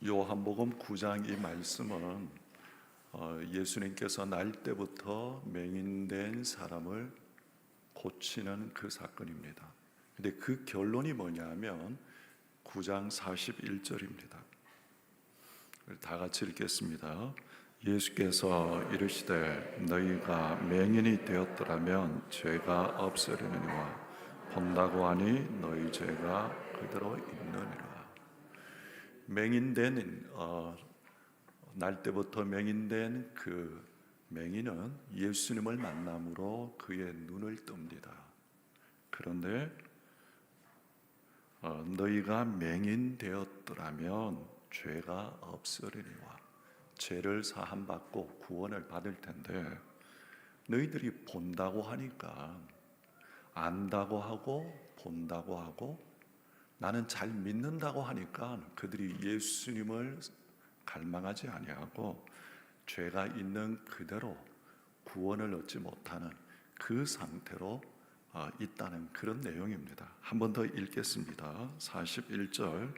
요한복음 9장 이 말씀은 예수님께서 날 때부터 맹인된 사람을 고치는 그 사건입니다. 근데 그 결론이 뭐냐면 9장 41절입니다. 다 같이 읽겠습니다. 예수께서 이르시되 너희가 맹인이 되었더라면 죄가 없으려니와 본다고 하니 너희 죄가 그대로 있느니라. 맹인된 날 때부터 맹인된 그 맹인은 예수님을 만남으로 그의 눈을 뜹니다. 그런데 너희가 맹인 되었더라면 죄가 없으리니와 죄를 사함 받고 구원을 받을 텐데 너희들이 본다고 하니까 안다고 하고 본다고 하고 나는 잘 믿는다고 하니까 그들이 예수님을 갈망하지 아니하고 죄가 있는 그대로 구원을 얻지 못하는 그 상태로 있다는 그런 내용입니다. 한 번 더 읽겠습니다. 41절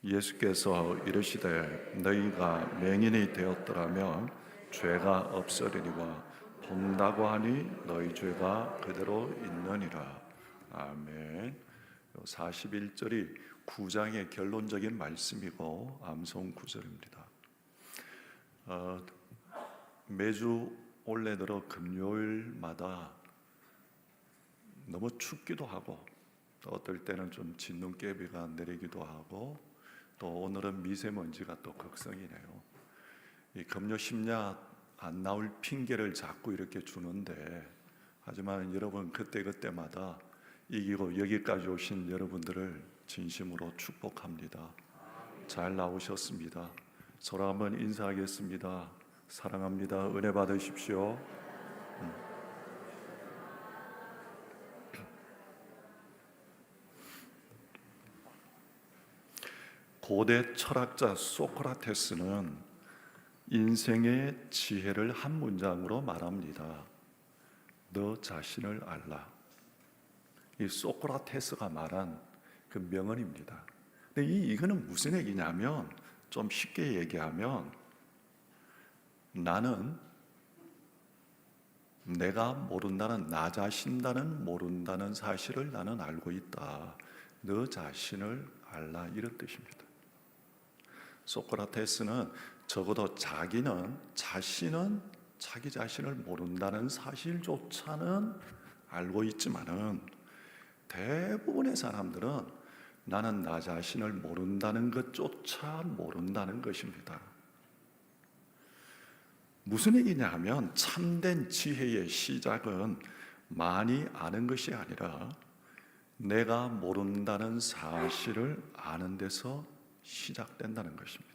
예수께서 이르시되 너희가 맹인이 되었더라면 죄가 없으리니와 본다고 하니 너희 죄가 그대로 있느니라. 아멘. 41절이 9장의 결론적인 말씀이고 암송 구절입니다. 매주 올해 들어 금요일마다 너무 춥기도 하고 또 어떨 때는 좀 진눈깨비가 내리기도 하고 또 오늘은 미세먼지가 또 극성이네요. 이 금요 심야 안 나올 핑계를 자꾸 이렇게 주는데 하지만 여러분 그때마다 이기고 여기까지 오신 여러분들을 진심으로 축복합니다. 잘 나오셨습니다. 서로 한번 인사하겠습니다. 사랑합니다. 은혜 받으십시오. 고대 철학자 소크라테스는 인생의 지혜를 한 문장으로 말합니다. 너 자신을 알라. 이 소크라테스가 말한 그 명언입니다. 근데 이거는 무슨 얘기냐면 좀 쉽게 얘기하면 나는 내가 모른다는 나 자신다는 모른다는 사실을 나는 알고 있다. 너 자신을 알라 이런 뜻입니다. 소크라테스는 적어도 자기는 자기 자신을 모른다는 사실조차는 알고 있지만은 대부분의 사람들은 나는 나 자신을 모른다는 것조차 모른다는 것입니다. 무슨 얘기냐 하면 참된 지혜의 시작은 많이 아는 것이 아니라 내가 모른다는 사실을 아는 데서 시작된다는 것입니다.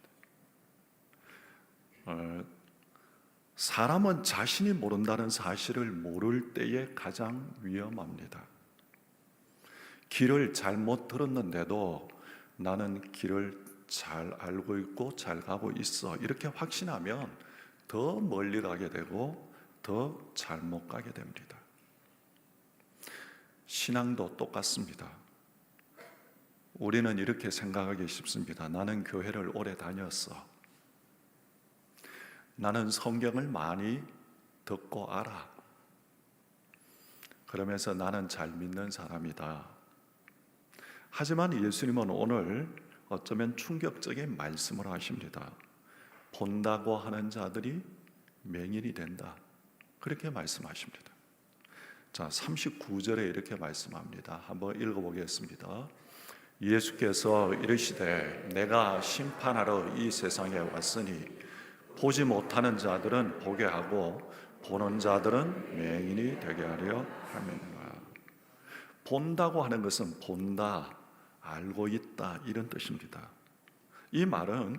사람은 자신이 모른다는 사실을 모를 때에 가장 위험합니다. 길을 잘못 들었는데도 나는 길을 잘 알고 있고 잘 가고 있어 이렇게 확신하면 더 멀리 가게 되고 더 잘못 가게 됩니다. 신앙도 똑같습니다. 우리는 이렇게 생각하기 쉽습니다. 나는 교회를 오래 다녔어. 나는 성경을 많이 듣고 알아. 그러면서 나는 잘 믿는 사람이다. 하지만 예수님은 오늘 어쩌면 충격적인 말씀을 하십니다. 본다고 하는 자들이 맹인이 된다. 그렇게 말씀하십니다. 자, 39절에 이렇게 말씀합니다. 한번 읽어보겠습니다. 예수께서 이르시되 내가 심판하러 이 세상에 왔으니 보지 못하는 자들은 보게 하고 보는 자들은 맹인이 되게 하려 함이니라. 본다고 하는 것은 본다, 알고 있다 이런 뜻입니다. 이 말은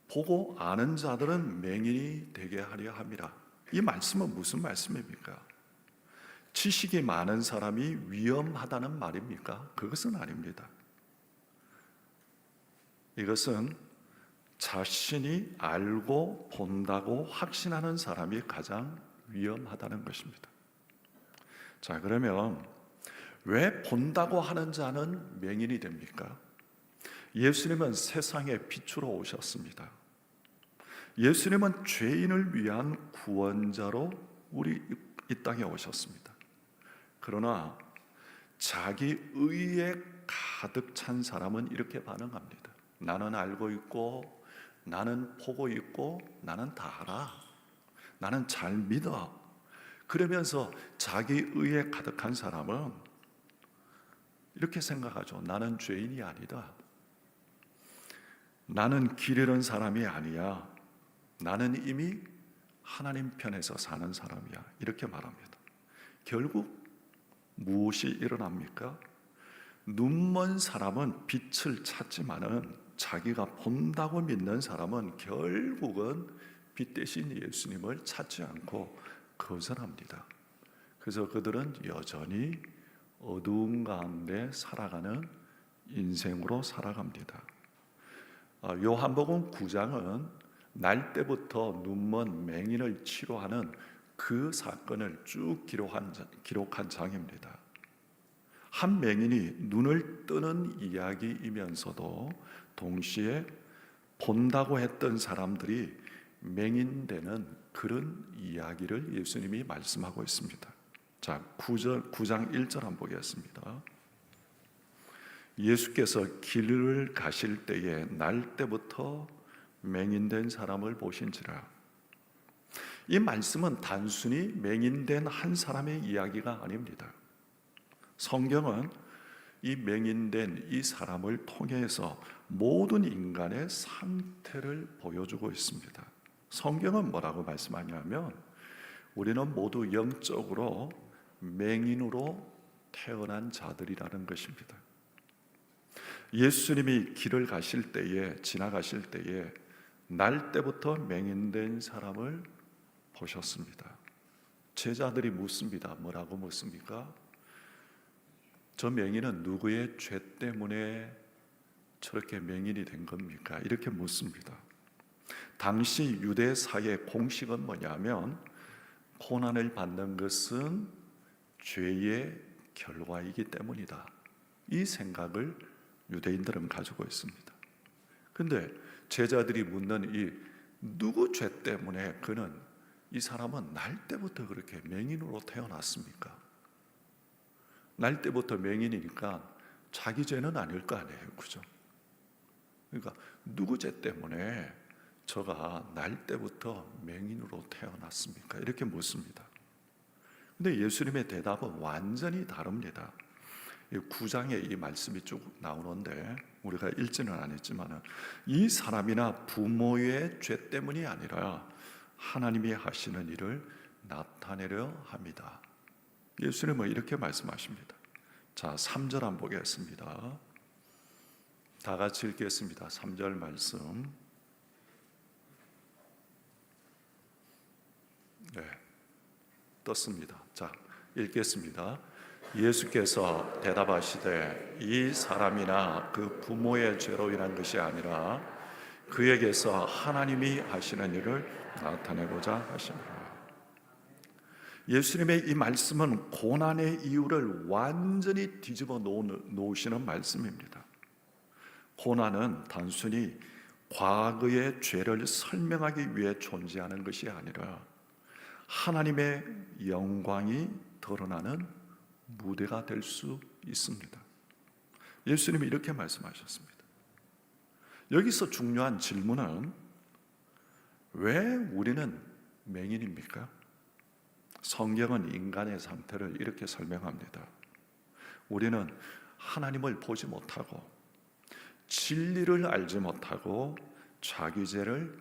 보고 아는 자들은 맹인이 되게 하려 함이라. 이 말씀은 무슨 말씀입니까? 지식이 많은 사람이 위험하다는 말입니까? 그것은 아닙니다. 이것은 자신이 알고 본다고 확신하는 사람이 가장 위험하다는 것입니다. 자, 그러면 왜 본다고 하는 자는 맹인이 됩니까? 예수님은 세상의 빛으로 오셨습니다. 예수님은 죄인을 위한 구원자로 우리 이 땅에 오셨습니다. 그러나 자기 의에 가득 찬 사람은 이렇게 반응합니다. 나는 알고 있고, 나는 보고 있고, 나는 다 알아, 나는 잘 믿어. 그러면서 자기 의에 가득한 사람은 이렇게 생각하죠. 나는 죄인이 아니다. 나는 길 잃은 사람이 아니야. 나는 이미 하나님 편에서 사는 사람이야. 이렇게 말합니다. 결국 무엇이 일어납니까? 눈먼 사람은 빛을 찾지만은 자기가 본다고 믿는 사람은 결국은 빛 대신 예수님을 찾지 않고 거절합니다. 그래서 그들은 여전히 어두운 가운데 살아가는 인생으로 살아갑니다. 요한복음 9장은 날 때부터 눈먼 맹인을 치료하는 그 사건을 쭉 기록한 장입니다. 한 맹인이 눈을 뜨는 이야기이면서도 동시에 본다고 했던 사람들이 맹인되는 그런 이야기를 예수님이 말씀하고 있습니다. 자, 9장 1절 한번 보겠습니다. 예수께서 길을 가실 때에 날 때부터 맹인된 사람을 보신지라. 이 말씀은 단순히 맹인된 한 사람의 이야기가 아닙니다. 성경은 이 맹인된 이 사람을 통해서 모든 인간의 상태를 보여주고 있습니다. 성경은 뭐라고 말씀하냐면 우리는 모두 영적으로 맹인으로 태어난 자들이라는 것입니다. 예수님이 길을 가실 때에, 지나가실 때에 날 때부터 맹인된 사람을 보셨습니다. 제자들이 묻습니다. 뭐라고 묻습니까? 저 맹인은 누구의 죄 때문에 저렇게 맹인이 된 겁니까? 이렇게 묻습니다. 당시 유대 사회 공식은 뭐냐면 고난을 받는 것은 죄의 결과이기 때문이다. 이 생각을 유대인들은 가지고 있습니다. 그런데 제자들이 묻는 이 누구 죄 때문에 이 사람은 날 때부터 그렇게 맹인으로 태어났습니까? 날 때부터 맹인이니까 자기 죄는 아닐 거 아니에요, 그죠? 그러니까 누구 죄 때문에 저가 날 때부터 맹인으로 태어났습니까? 이렇게 묻습니다. 근데 예수님의 대답은 완전히 다릅니다. 9장에 이 말씀이 쭉 나오는데 우리가 읽지는 않았지만 이 사람이나 부모의 죄 때문이 아니라 하나님이 하시는 일을 나타내려 합니다. 예수님은 이렇게 말씀하십니다. 자, 3절 한번 보겠습니다. 다 같이 읽겠습니다. 3절 말씀. 네, 떴습니다. 자, 읽겠습니다. 예수께서 대답하시되 이 사람이나 그 부모의 죄로 인한 것이 아니라 그에게서 하나님이 하시는 일을 나타내고자 하십니다. 예수님의 이 말씀은 고난의 이유를 완전히 뒤집어 놓으시는 말씀입니다. 고난은 단순히 과거의 죄를 설명하기 위해 존재하는 것이 아니라 하나님의 영광이 드러나는 무대가 될 수 있습니다. 예수님이 이렇게 말씀하셨습니다. 여기서 중요한 질문은 왜 우리는 맹인입니까? 성경은 인간의 상태를 이렇게 설명합니다. 우리는 하나님을 보지 못하고 진리를 알지 못하고 자기 죄를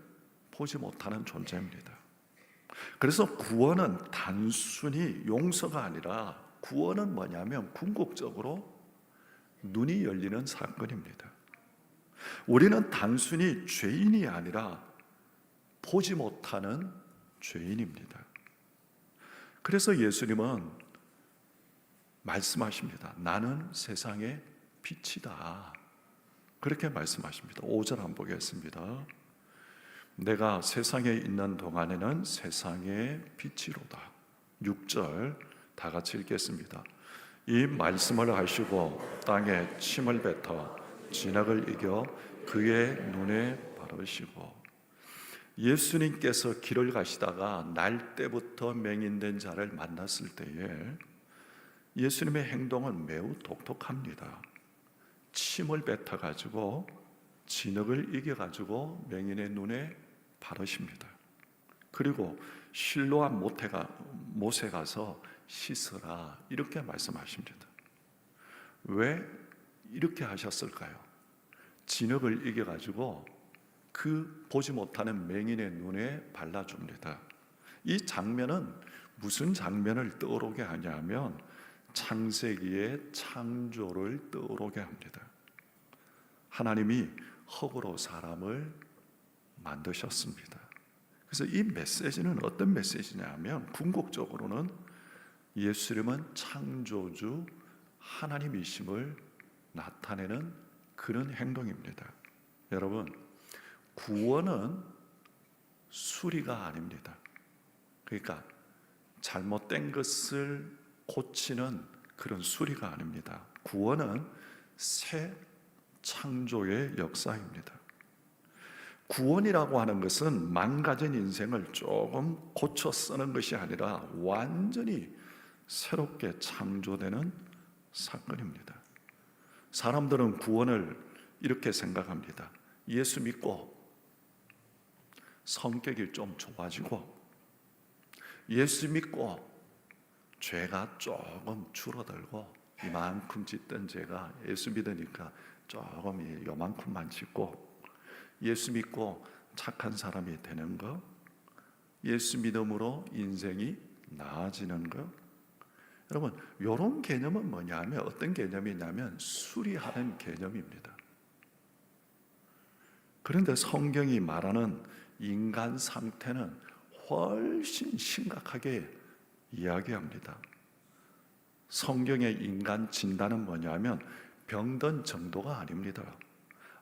보지 못하는 존재입니다. 그래서 구원은 단순히 용서가 아니라 구원은 뭐냐면 궁극적으로 눈이 열리는 사건입니다. 우리는 단순히 죄인이 아니라 보지 못하는 죄인입니다. 그래서 예수님은 말씀하십니다. 나는 세상의 빛이다. 그렇게 말씀하십니다. 5절 한번 보겠습니다. 내가 세상에 있는 동안에는 세상의 빛이로다. 6절 다 같이 읽겠습니다. 이 말씀을 하시고 땅에 침을 뱉어 진흙을 이겨 그의 눈에 바르시고. 예수님께서 길을 가시다가 날 때부터 맹인된 자를 만났을 때에 예수님의 행동은 매우 독특합니다. 침을 뱉어가지고 진흙을 이겨가지고 맹인의 눈에 바르십니다. 그리고 실로암 못에 가서 씻으라 이렇게 말씀하십니다. 왜 이렇게 하셨을까요? 진흙을 이겨가지고 그 보지 못하는 맹인의 눈에 발라줍니다. 이 장면은 무슨 장면을 떠오르게 하냐면 창세기의 창조를 떠오르게 합니다. 하나님이 흙으로 사람을 만드셨습니다. 그래서 이 메시지는 어떤 메시지냐면 궁극적으로는 예수님은 창조주 하나님이심을 나타내는 그런 행동입니다. 여러분, 구원은 수리가 아닙니다. 그러니까 잘못된 것을 고치는 그런 수리가 아닙니다. 구원은 새 창조의 역사입니다. 구원이라고 하는 것은 망가진 인생을 조금 고쳐 쓰는 것이 아니라 완전히 새롭게 창조되는 사건입니다. 사람들은 구원을 이렇게 생각합니다. 예수 믿고 성격이 좀 좋아지고, 예수 믿고 죄가 조금 줄어들고, 이만큼 짓던 죄가 예수 믿으니까 조금 요만큼만 짓고, 예수 믿고 착한 사람이 되는 것, 예수 믿음으로 인생이 나아지는 것. 여러분, 이런 개념은 뭐냐면 어떤 개념이냐면 수리하는 개념입니다. 그런데 성경이 말하는 인간 상태는 훨씬 심각하게 이야기합니다. 성경의 인간 진단은 뭐냐면 병든 정도가 아닙니다.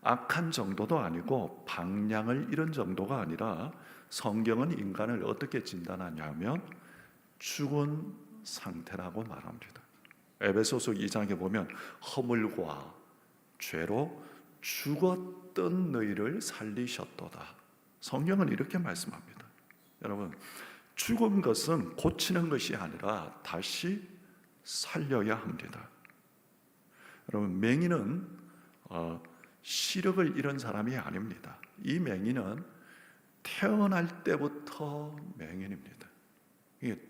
악한 정도도 아니고 방향을 잃은 정도가 아니라 성경은 인간을 어떻게 진단하냐면 죽은 상태라고 말합니다. 에베소서 2장에 보면 허물과 죄로 죽었던 너희를 살리셨도다. 성경은 이렇게 말씀합니다. 여러분, 죽은 것은 고치는 것이 아니라 다시 살려야 합니다. 여러분, 맹인은 시력을 잃은 사람이 아닙니다. 이 맹인은 태어날 때부터 맹인입니다.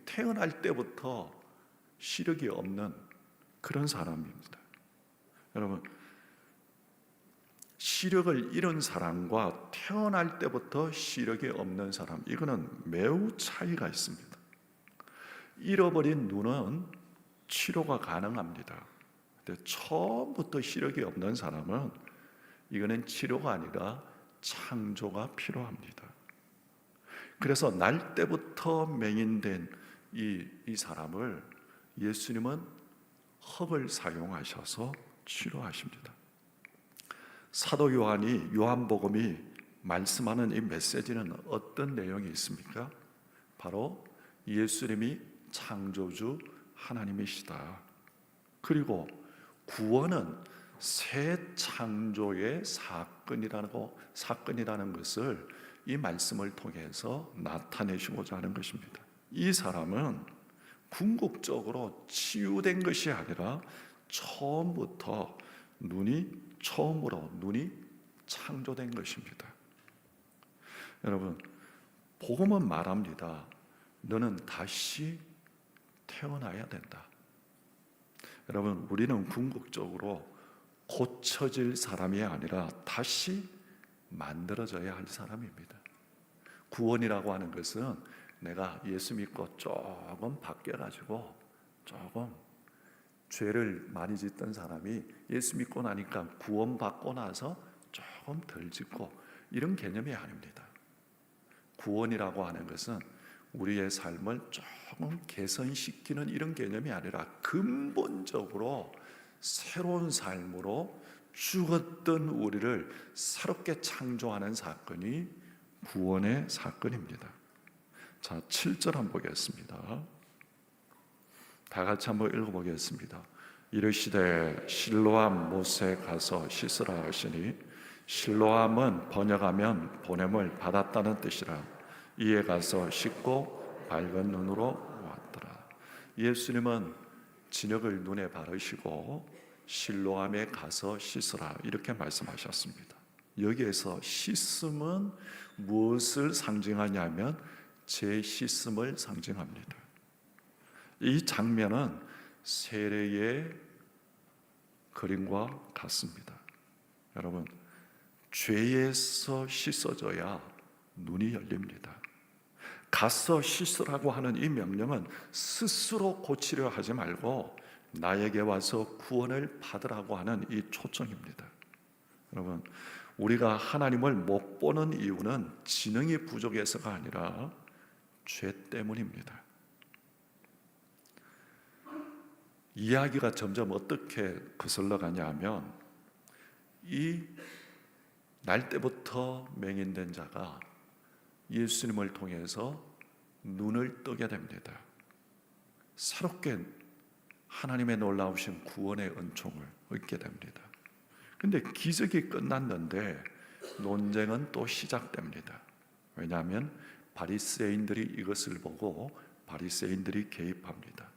태어날 때부터 시력이 없는 그런 사람입니다. 여러분, 시력을 잃은 사람과 태어날 때부터 시력이 없는 사람, 이거는 매우 차이가 있습니다. 잃어버린 눈은 치료가 가능합니다. 근데 처음부터 시력이 없는 사람은 이거는 치료가 아니라 창조가 필요합니다. 그래서 날 때부터 맹인된 이 사람을 예수님은 흙을 사용하셔서 치료하십니다. 사도 요한이 요한복음이 말씀하는 이 메시지는 어떤 내용이 있습니까? 바로 예수님이 창조주 하나님이시다. 그리고 구원은 새 창조의 사건이라는 것을 이 말씀을 통해서 나타내시고자 하는 것입니다. 이 사람은 궁극적으로 치유된 것이 아니라 처음으로 눈이 창조된 것입니다. 여러분, 복음은 말합니다. 너는 다시 태어나야 된다. 여러분, 우리는 궁극적으로 고쳐질 사람이 아니라 다시 만들어져야 할 사람입니다. 구원이라고 하는 것은 내가 예수 믿고 조금 바뀌어가지고 조금 죄를 많이 짓던 사람이 예수 믿고 나니까 구원받고 나서 조금 덜 짓고 이런 개념이 아닙니다. 구원이라고 하는 것은 우리의 삶을 조금 개선시키는 이런 개념이 아니라 근본적으로 새로운 삶으로 죽었던 우리를 새롭게 창조하는 사건이 구원의 사건입니다. 자, 7절 한번 보겠습니다. 다 같이 한번 읽어보겠습니다. 이르시되 실로암 못에 가서 씻으라 하시니 실로암은 번역하면 보냄을 받았다는 뜻이라. 이에 가서 씻고 밝은 눈으로 왔더라. 예수님은 진흙을 눈에 바르시고 실로암에 가서 씻으라 이렇게 말씀하셨습니다. 여기에서 씻음은 무엇을 상징하냐면 제 씻음을 상징합니다. 이 장면은 세례의 그림과 같습니다. 여러분, 죄에서 씻어져야 눈이 열립니다. 가서 씻으라고 하는 이 명령은 스스로 고치려 하지 말고 나에게 와서 구원을 받으라고 하는 이 초청입니다. 여러분, 우리가 하나님을 못 보는 이유는 지능이 부족해서가 아니라 죄 때문입니다. 이야기가 점점 어떻게 거슬러 가냐 하면 이 날 때부터 맹인된 자가 예수님을 통해서 눈을 뜨게 됩니다. 새롭게 하나님의 놀라우신 구원의 은총을 얻게 됩니다. 그런데 기적이 끝났는데 논쟁은 또 시작됩니다. 왜냐하면 바리새인들이 이것을 보고 바리새인들이 개입합니다.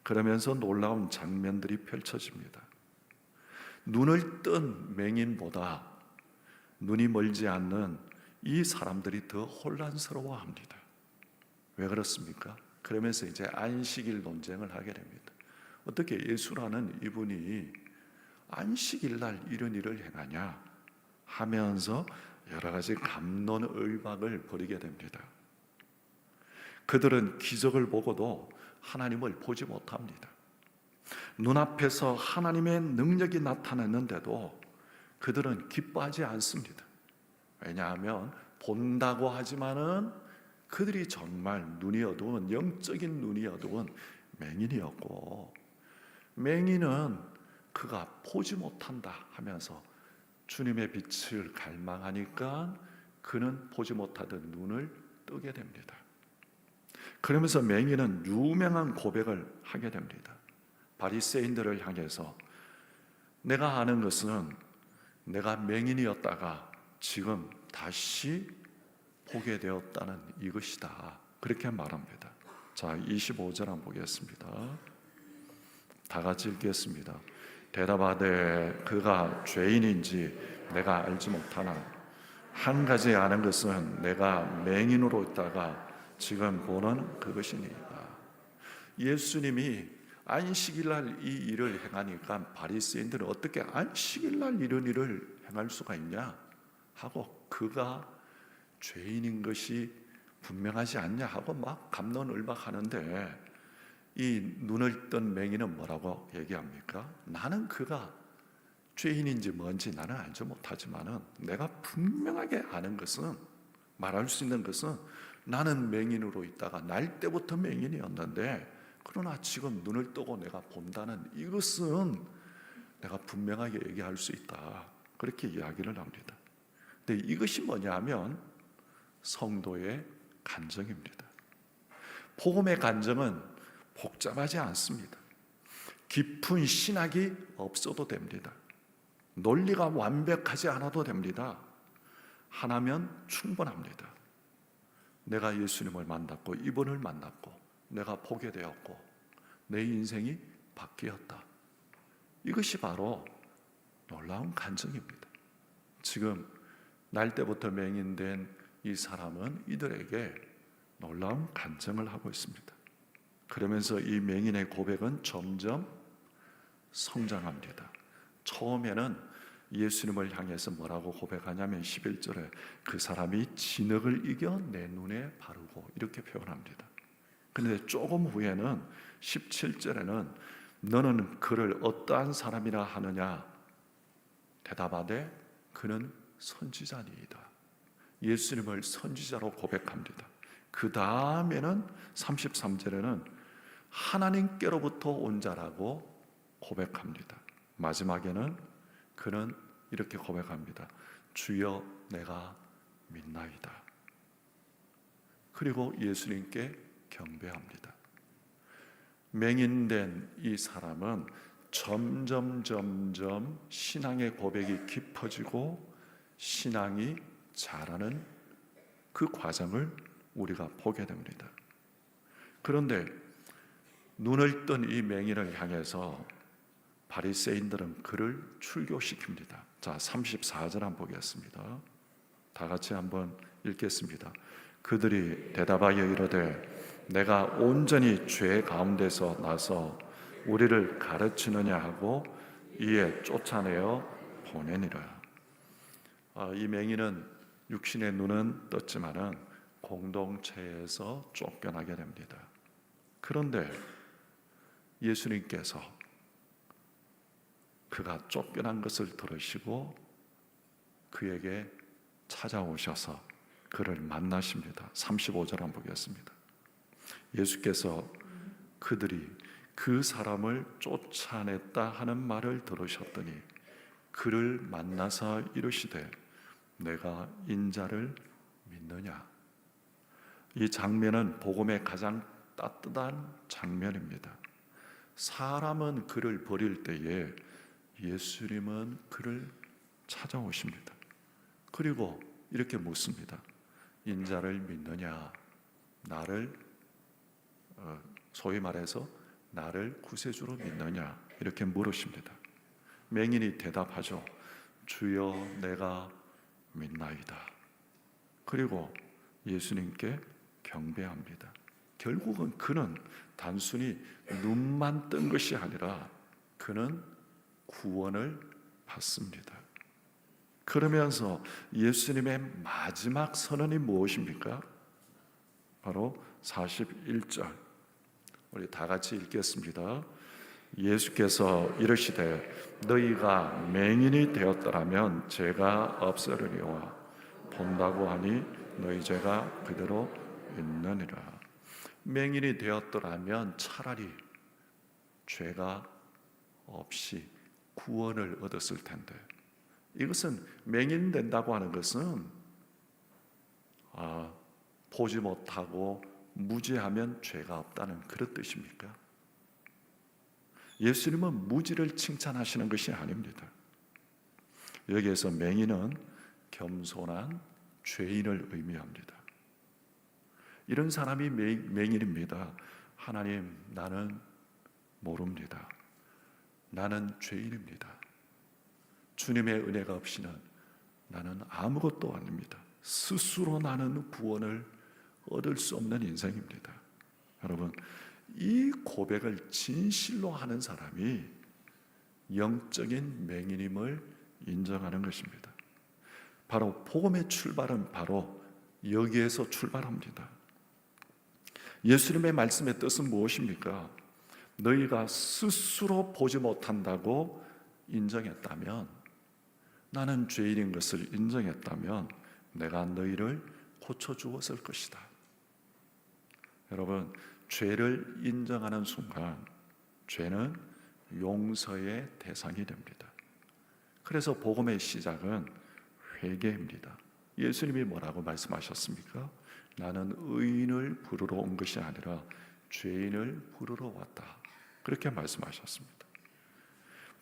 그러면서 놀라운 장면들이 펼쳐집니다. 눈을 뜬 맹인보다 눈이 멀지 않는 이 사람들이 더 혼란스러워합니다. 왜 그렇습니까? 그러면서 이제 안식일 논쟁을 하게 됩니다. 어떻게 예수라는 이분이 안식일 날 이런 일을 행하냐 하면서 여러 가지 갑론을박을 벌이게 됩니다. 그들은 기적을 보고도 하나님을 보지 못합니다. 눈앞에서 하나님의 능력이 나타났는데도 그들은 기뻐하지 않습니다. 왜냐하면 본다고 하지만은 그들이 정말 눈이 어두운, 영적인 눈이 어두운 맹인이었고, 맹인은 그가 보지 못한다 하면서 주님의 빛을 갈망하니까 그는 보지 못하던 눈을 뜨게 됩니다. 그러면서 맹인은 유명한 고백을 하게 됩니다. 바리새인들을 향해서 내가 아는 것은 내가 맹인이었다가 지금 다시 보게 되었다는 이것이다. 그렇게 말합니다. 자, 25절 한번 보겠습니다. 다 같이 읽겠습니다. 대답하되 그가 죄인인지 내가 알지 못하나 한 가지 아는 것은 내가 맹인으로 있다가 지금 보는 그것이니이다. 예수님이 안식일날 이 일을 행하니까 바리새인들은 어떻게 안식일날 이런 일을 행할 수가 있냐 하고 그가 죄인인 것이 분명하지 않냐 하고 막 갑론을박하는데 이 눈을 뜬 맹인은 뭐라고 얘기합니까? 나는 그가 죄인인지 뭔지 나는 알지 못하지만은 내가 분명하게 아는 것은, 말할 수 있는 것은 나는 맹인으로 있다가 날 때부터 맹인이었는데 그러나 지금 눈을 뜨고 내가 본다는 이것은 내가 분명하게 얘기할 수 있다. 그렇게 이야기를 합니다. 근데 이것이 뭐냐면 성도의 간증입니다. 복음의 간증은 복잡하지 않습니다. 깊은 신학이 없어도 됩니다. 논리가 완벽하지 않아도 됩니다. 하나면 충분합니다. 내가 예수님을 만났고 이분을 만났고 내가 보게 되었고 내 인생이 바뀌었다. 이것이 바로 놀라운 간증입니다. 지금 날 때부터 맹인된 이 사람은 이들에게 놀라운 간증을 하고 있습니다. 그러면서 이 맹인의 고백은 점점 성장합니다. 처음에는 예수님을 향해서 뭐라고 고백하냐면 11절에 그 사람이 진흙을 이겨 내 눈에 바르고 이렇게 표현합니다. 그런데 조금 후에는 17절에는 너는 그를 어떠한 사람이라 하느냐 대답하되 그는 선지자니이다. 예수님을 선지자로 고백합니다. 그 다음에는 33절에는 하나님께로부터 온 자라고 고백합니다. 마지막에는 그는 이렇게 고백합니다. 주여 내가 믿나이다. 그리고 예수님께 경배합니다. 맹인된 이 사람은 점점 신앙의 고백이 깊어지고 신앙이 자라는 그 과정을 우리가 보게 됩니다. 그런데 눈을 뜬 이 맹인을 향해서 바리새인들은 그를 출교시킵니다. 자, 34절 한번 보겠습니다. 다 같이 한번 읽겠습니다. 그들이 대답하여 이르되 내가 온전히 죄 가운데서 나서 우리를 가르치느냐 하고 이에 쫓아내어 보내니라. 이 맹인은 육신의 눈은 떴지만은 공동체에서 쫓겨나게 됩니다. 그런데 예수님께서 그가 쫓겨난 것을 들으시고 그에게 찾아오셔서 그를 만나십니다. 35절 한번 보겠습니다. 예수께서 그들이 그 사람을 쫓아냈다 하는 말을 들으셨더니 그를 만나서 이르시되 내가 인자를 믿느냐. 이 장면은 복음의 가장 따뜻한 장면입니다. 사람은 그를 버릴 때에 예수님은 그를 찾아오십니다. 그리고 이렇게 묻습니다. 인자를 믿느냐? 나를 소위 말해서 나를 구세주로 믿느냐? 이렇게 물으십니다. 맹인이 대답하죠. 주여 내가 믿나이다. 그리고 예수님께 경배합니다. 결국은 그는 단순히 눈만 뜬 것이 아니라 그는 구원을 받습니다. 그러면서 예수님의 마지막 선언이 무엇입니까? 바로 41절. 우리 다 같이 읽겠습니다. 예수께서 이르시되 너희가 맹인이 되었더라면 죄가 없으리니와 본다고 하니 너희 죄가 그대로 있느니라. 맹인이 되었더라면 차라리 죄가 없이 구원을 얻었을 텐데, 이것은 맹인 된다고 하는 것은 보지 못하고 무지하면 죄가 없다는 그런 뜻입니까? 예수님은 무지를 칭찬하시는 것이 아닙니다. 여기에서 맹인은 겸손한 죄인을 의미합니다. 이런 사람이 맹인입니다. 하나님, 나는 모릅니다. 나는 죄인입니다. 주님의 은혜가 없이는 나는 아무것도 아닙니다. 스스로 나는 구원을 얻을 수 없는 인생입니다. 여러분, 이 고백을 진실로 하는 사람이 영적인 맹인임을 인정하는 것입니다. 바로 복음의 출발은 바로 여기에서 출발합니다. 예수님의 말씀의 뜻은 무엇입니까? 너희가 스스로 보지 못한다고 인정했다면, 나는 죄인인 것을 인정했다면 내가 너희를 고쳐주었을 것이다. 여러분, 죄를 인정하는 순간 죄는 용서의 대상이 됩니다. 그래서 복음의 시작은 회개입니다. 예수님이 뭐라고 말씀하셨습니까? 나는 의인을 부르러 온 것이 아니라 죄인을 부르러 왔다. 그렇게 말씀하셨습니다.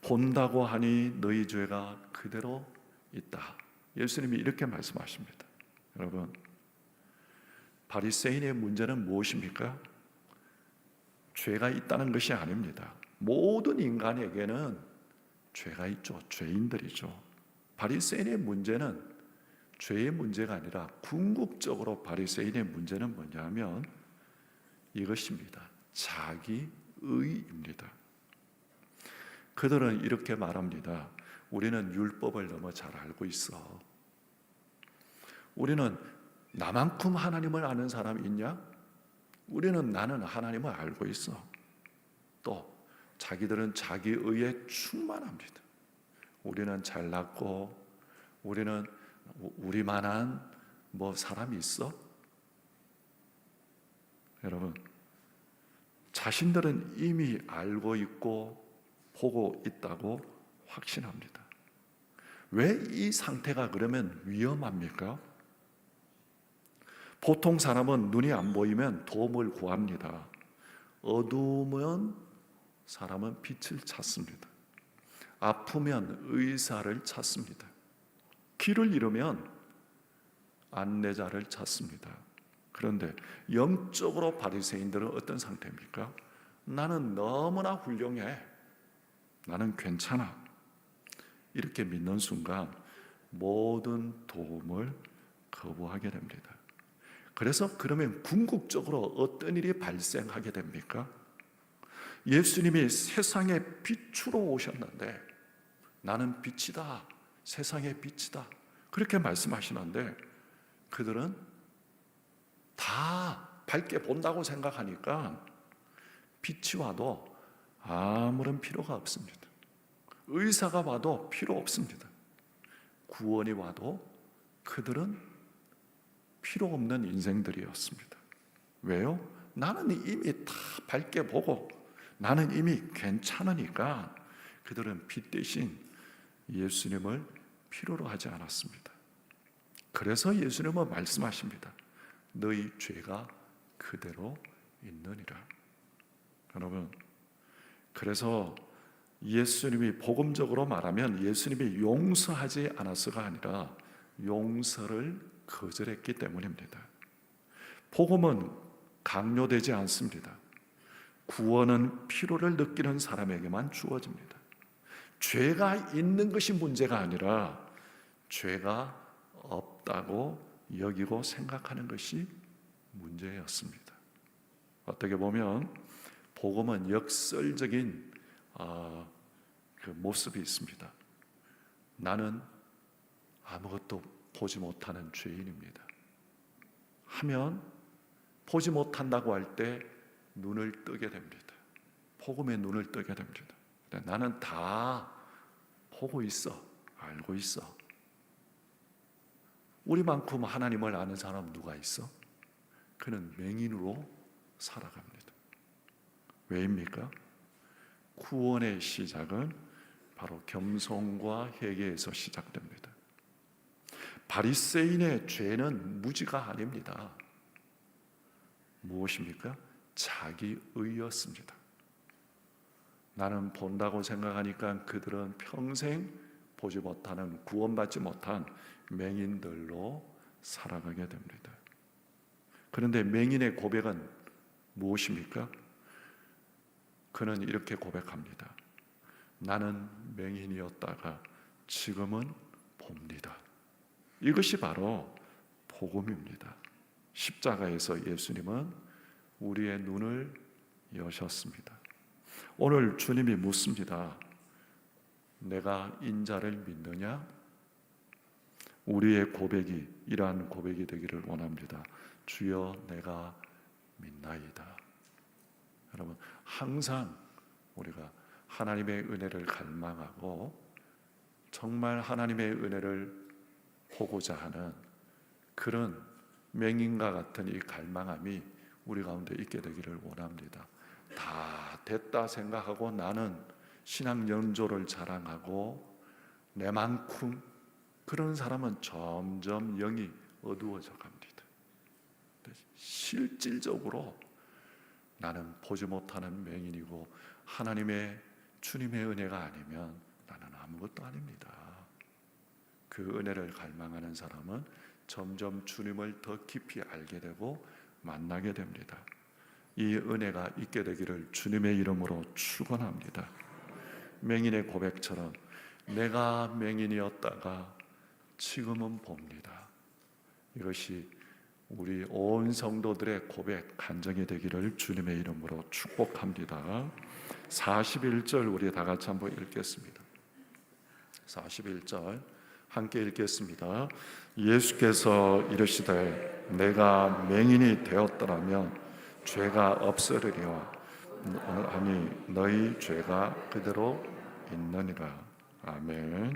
본다고 하니 너희 죄가 그대로 있다. 예수님이 이렇게 말씀하십니다. 여러분, 바리새인의 문제는 무엇입니까? 죄가 있다는 것이 아닙니다. 모든 인간에게는 죄가 있죠. 죄인들이죠. 바리새인의 문제는 죄의 문제가 아니라 궁극적으로 바리새인의 문제는 뭐냐면 이것입니다. 자기의입니다. 그들은 이렇게 말합니다. 우리는 율법을 너무 잘 알고 있어. 우리는 나만큼 하나님을 아는 사람이 있냐? 나는 하나님을 알고 있어. 또 자기들은 자기의에 충만합니다. 우리는 잘났고 우리는 우리만한 사람이 있어? 여러분, 자신들은 이미 알고 있고 보고 있다고 확신합니다. 왜 이 상태가 그러면 위험합니까? 보통 사람은 눈이 안 보이면 도움을 구합니다. 어두우면 사람은 빛을 찾습니다. 아프면 의사를 찾습니다. 길을 잃으면 안내자를 찾습니다. 그런데 영적으로 바리새인들은 어떤 상태입니까? 나는 너무나 훌륭해. 나는 괜찮아. 이렇게 믿는 순간 모든 도움을 거부하게 됩니다. 그래서 그러면 궁극적으로 어떤 일이 발생하게 됩니까? 예수님이 세상의 빛으로 오셨는데 나는 빛이다. 세상의 빛이다. 그렇게 말씀하시는데 그들은 다 밝게 본다고 생각하니까 빛이 와도 아무런 필요가 없습니다. 의사가 와도 필요 없습니다. 구원이 와도 그들은 필요 없는 인생들이었습니다. 왜요? 나는 이미 다 밝게 보고 나는 이미 괜찮으니까 그들은 빛 대신 예수님을 필요로 하지 않았습니다. 그래서 예수님은 말씀하십니다. 너희 죄가 그대로 있느니라. 여러분, 그래서 예수님이 복음적으로 말하면 예수님이 용서하지 않아서가 아니라 용서를 거절했기 때문입니다. 복음은 강요되지 않습니다. 구원은 필요를 느끼는 사람에게만 주어집니다. 죄가 있는 것이 문제가 아니라 죄가 없다고 여기고 생각하는 것이 문제였습니다. 어떻게 보면 복음은 역설적인 그 모습이 있습니다. 나는 아무것도 보지 못하는 죄인입니다. 하면 보지 못한다고 할 때 눈을 뜨게 됩니다. 복음의 눈을 뜨게 됩니다. 나는 다 보고 있어. 알고 있어. 우리만큼 하나님을 아는 사람 누가 있어? 그는 맹인으로 살아갑니다. 왜입니까? 구원의 시작은 바로 겸손과 회개에서 시작됩니다. 바리새인의 죄는 무지가 아닙니다. 무엇입니까? 자기의였습니다. 나는 본다고 생각하니까 그들은 평생 보지 못하는, 구원받지 못한 맹인들로 살아가게 됩니다. 그런데 맹인의 고백은 무엇입니까? 그는 이렇게 고백합니다. 나는 맹인이었다가 지금은 봅니다. 이것이 바로 복음입니다. 십자가에서 예수님은 우리의 눈을 여셨습니다. 오늘 주님이 묻습니다. 내가 인자를 믿느냐? 우리의 고백이 이러한 고백이 되기를 원합니다. 주여 내가 믿나이다. 여러분, 항상 우리가 하나님의 은혜를 갈망하고 정말 하나님의 은혜를 보고자 하는 그런 맹인과 같은 이 갈망함이 우리 가운데 있게 되기를 원합니다. 다 됐다 생각하고 나는 신앙 연조를 자랑하고 내만큼 그런 사람은 점점 영이 어두워져 갑니다. 실질적으로 나는 보지 못하는 맹인이고 하나님의 주님의 은혜가 아니면 나는 아무것도 아닙니다. 그 은혜를 갈망하는 사람은 점점 주님을 더 깊이 알게 되고 만나게 됩니다. 이 은혜가 있게 되기를 주님의 이름으로 축원합니다. 맹인의 고백처럼 내가 맹인이었다가 지금은 봅니다. 이것이 우리 온 성도들의 고백 간증이 되기를 주님의 이름으로 축복합니다. 41절 우리 다 같이 한번 읽겠습니다. 41절 함께 읽겠습니다. 예수께서 이르시되 내가 맹인이 되었더라면 죄가 없으리라. 아니 너희 죄가 그대로 있느니라. 아멘.